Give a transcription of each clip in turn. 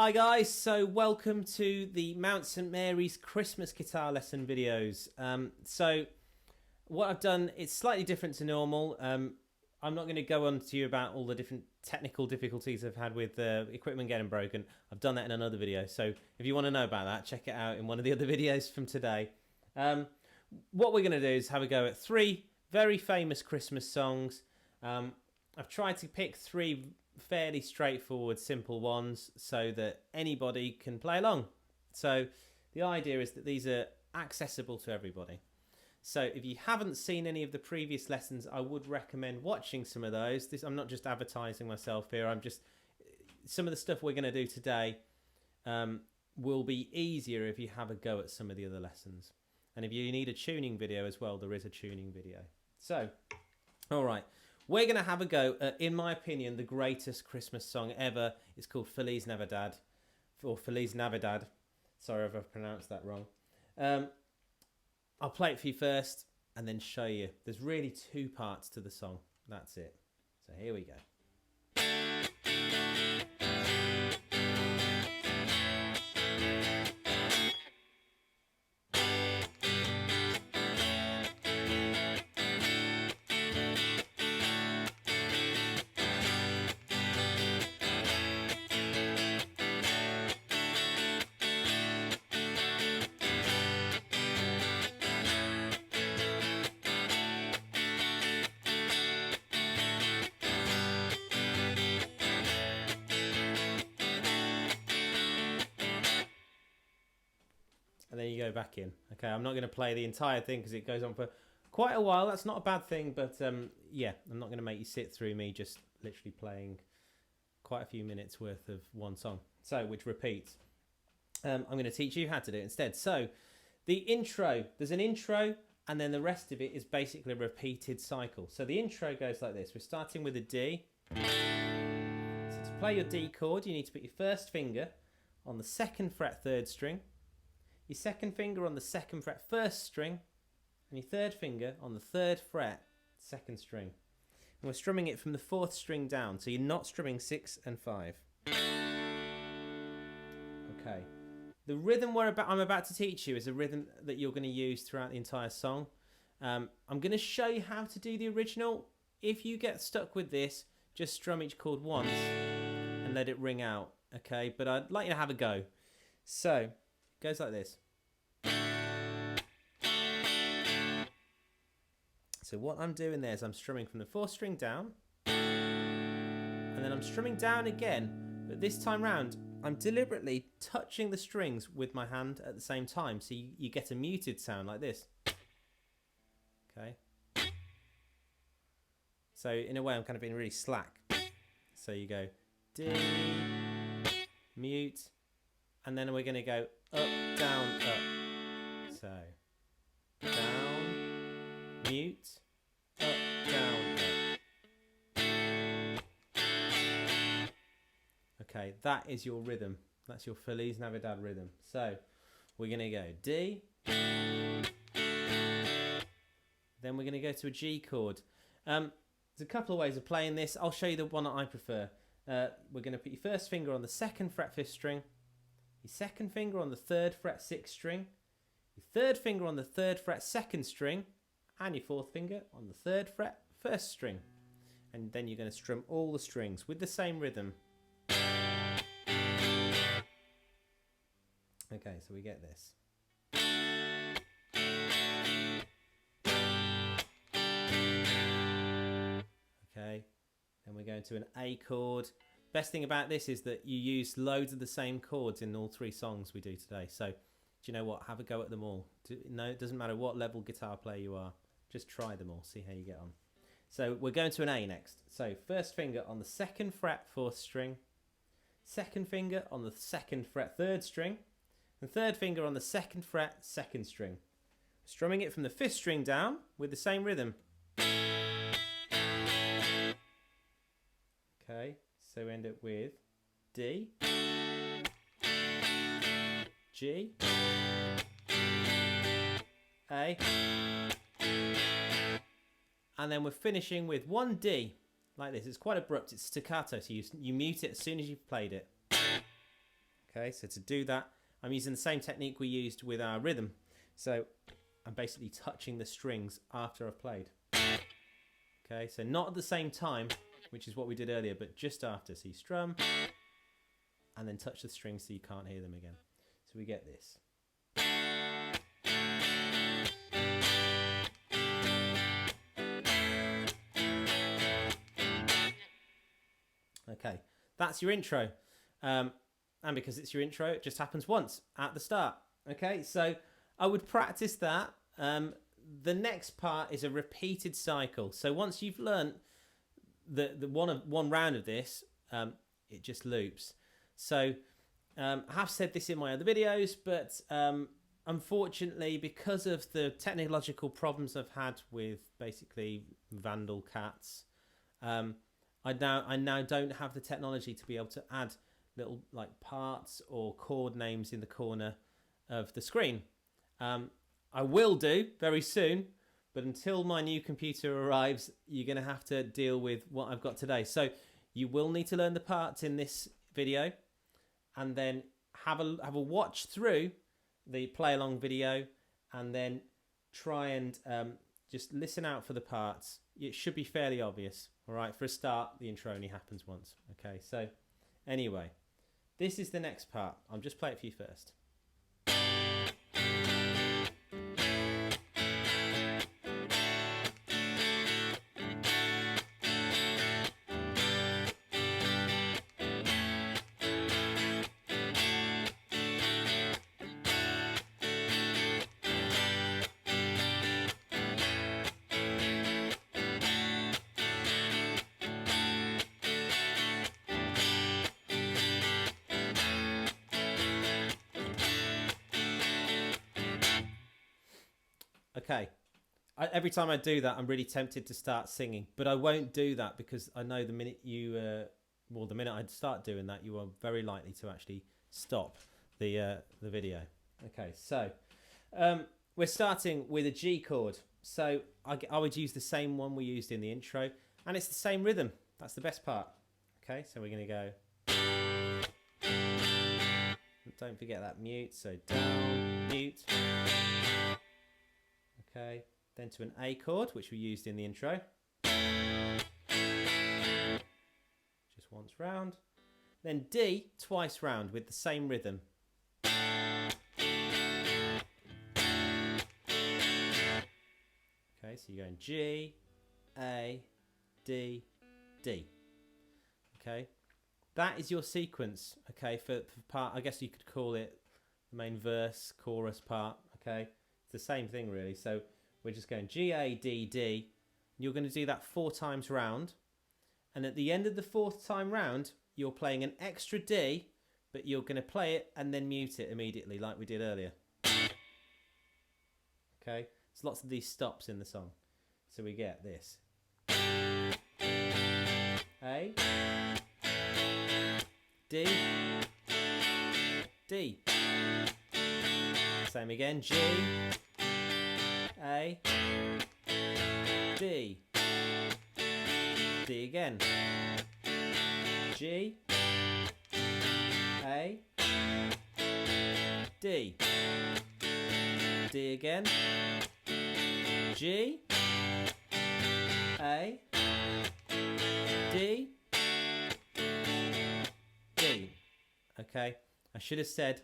Hi guys, so welcome to the Mount St Mary's Christmas guitar lesson videos. So what I've done, it's slightly different to normal. I'm not going to go on to you about all the different technical difficulties I've had with equipment getting broken. I've done that in another video, so if you want to know about that, check it out in one of the other videos from today. What we're going to do is have a go at three very famous Christmas songs. I've tried to pick three fairly straightforward, simple ones so that anybody can play along. So the idea is that these are accessible to everybody. So if you haven't seen any of the previous lessons, I would recommend watching some of those. I'm not just advertising myself here. Some of the stuff we're going to do today will be easier if you have a go at some of the other lessons. And if you need a tuning video as well, there is a tuning video. So, all right. We're going to have a go at, in my opinion, the greatest Christmas song ever. It's called Feliz Navidad, or Feliz Navidad. Sorry if I've pronounced that wrong. I'll play it for you first and then show you. There's really two parts to the song. That's it. So here we go. And then you go back in. Okay, I'm not going to play the entire thing because it goes on for quite a while. That's not a bad thing, but yeah, I'm not going to make you sit through me just literally playing quite a few minutes worth of one song, so which repeats. I'm going to teach you how to do it instead. So the intro, there's an intro, and then the rest of it is basically a repeated cycle. So the intro goes like this. We're starting with a D. So to play your D chord, you need to put your first finger on the 2nd fret 3rd string, your 2nd finger on the 2nd fret 1st string, and your 3rd finger on the 3rd fret 2nd string. And we're strumming it from the 4th string down, so you're not strumming 6 and 5. Okay. The rhythm I'm about to teach you is a rhythm that you're going to use throughout the entire song. I'm going to show you how to do the original. If you get stuck with this, just strum each chord once and let it ring out. Okay, but I'd like you to have a go. So, it goes like this. So what I'm doing there is I'm strumming from the 4th string down, and then I'm strumming down again, but this time round I'm deliberately touching the strings with my hand at the same time, so you get a muted sound like this. Okay. So in a way I'm kind of being really slack. So you go D, mute, and then we're going to go up, down, up. So down, mute, up, down, up. Okay, that is your rhythm. That's your Feliz Navidad rhythm. So we're going to go D, then we're going to go to a G chord. There's a couple of ways of playing this. I'll show you the one that I prefer. We're going to put your first finger on the 2nd fret 5th string, your 2nd finger on the 3rd fret 6th string, your 3rd finger on the 3rd fret 2nd string, and your 4th finger on the 3rd fret 1st string. And then you're going to strum all the strings with the same rhythm. Okay, so we get this. Okay, then we're going to an A chord. Best thing about this is that you use loads of the same chords in all three songs we do today. So, do you know what? Have a go at them all. No, it doesn't matter what level guitar player you are. Just try them all. See how you get on. So we're going to an A next. So first finger on the 2nd fret 4th string, 2nd finger on the 2nd fret 3rd string, and 3rd finger on the 2nd fret 2nd string. Strumming it from the 5th string down with the same rhythm. Okay, so we end up with D, G, A, and then we're finishing with one D, like this. It's quite abrupt, it's staccato, so you mute it as soon as you've played it. Okay, so to do that, I'm using the same technique we used with our rhythm. So I'm basically touching the strings after I've played. Okay, so not at the same time, which is what we did earlier, but just after. So you strum and then touch the strings so you can't hear them again. So we get this. Okay, that's your intro. And because it's your intro, it just happens once at the start. Okay, so I would practice that. The next part is a repeated cycle. So once you've learnt the one round of this, it just loops. So I have said this in my other videos, but unfortunately, because of the technological problems I've had with basically vandal cats, I now don't have the technology to be able to add little like parts or chord names in the corner of the screen. I will do very soon, but until my new computer arrives, you're going to have to deal with what I've got today. So you will need to learn the parts in this video, and then have a watch through the play along video, and then try and just listen out for the parts. It should be fairly obvious. All right, for a start, the intro only happens once. Okay, so anyway, this is the next part. I'll just play it for you first. Okay, every time I do that, I'm really tempted to start singing, but I won't do that because I know the minute the minute I start doing that, you are very likely to actually stop the video. Okay, so we're starting with a G chord. So I would use the same one we used in the intro, and it's the same rhythm. That's the best part. Okay, so we're going to go. Don't forget that mute. So down, mute. Okay, then to an A chord, which we used in the intro. Just once round. Then D twice round with the same rhythm. Okay, so you're going G, A, D, D. Okay, that is your sequence. Okay, for part, I guess you could call it the main verse, chorus part. Okay. The same thing really. So we're just going G, A, D, D. You're going to do that 4 times round, and at the end of the 4th time round you're playing an extra D, but you're going to play it and then mute it immediately like we did earlier. Okay, there's lots of these stops in the song, so we get this A, D, D. Same again, G, A, D, D again, G, A, D, D again, G, A, D, D. Okay, I should have said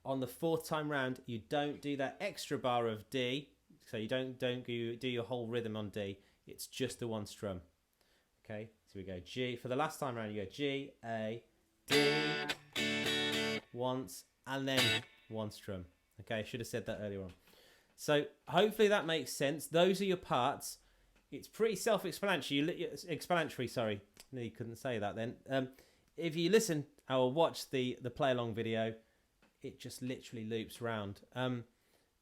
on the 4th time round you don't do that extra bar of D, so you don't do your whole rhythm on D. It's just the one strum. Okay, so we go G for the last time round. You go G, A, D once, and then one strum. Okay, I should have said that earlier on. So hopefully that makes sense. Those are your parts. It's pretty self-explanatory. Sorry, no, you couldn't say that then. If you listen or watch the play along video, it just literally loops round.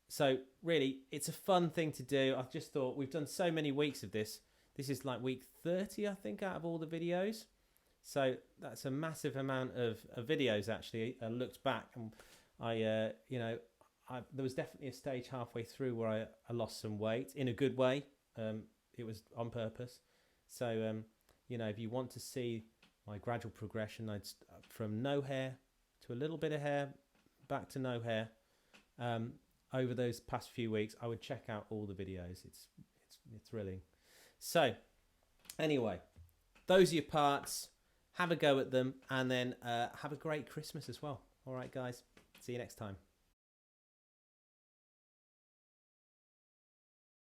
So really, it's a fun thing to do. I've just thought we've done so many weeks of this. This is like week 30, I think, out of all the videos. So that's a massive amount of videos. Actually, I looked back and there was definitely a stage halfway through where I lost some weight in a good way. It was on purpose. So if you want to see my gradual progression, from no hair to a little bit of hair, back to no hair, over those past few weeks, I would check out all the videos. It's thrilling. So anyway, those are your parts. Have a go at them, and then have a great Christmas as well. All right, guys. See you next time.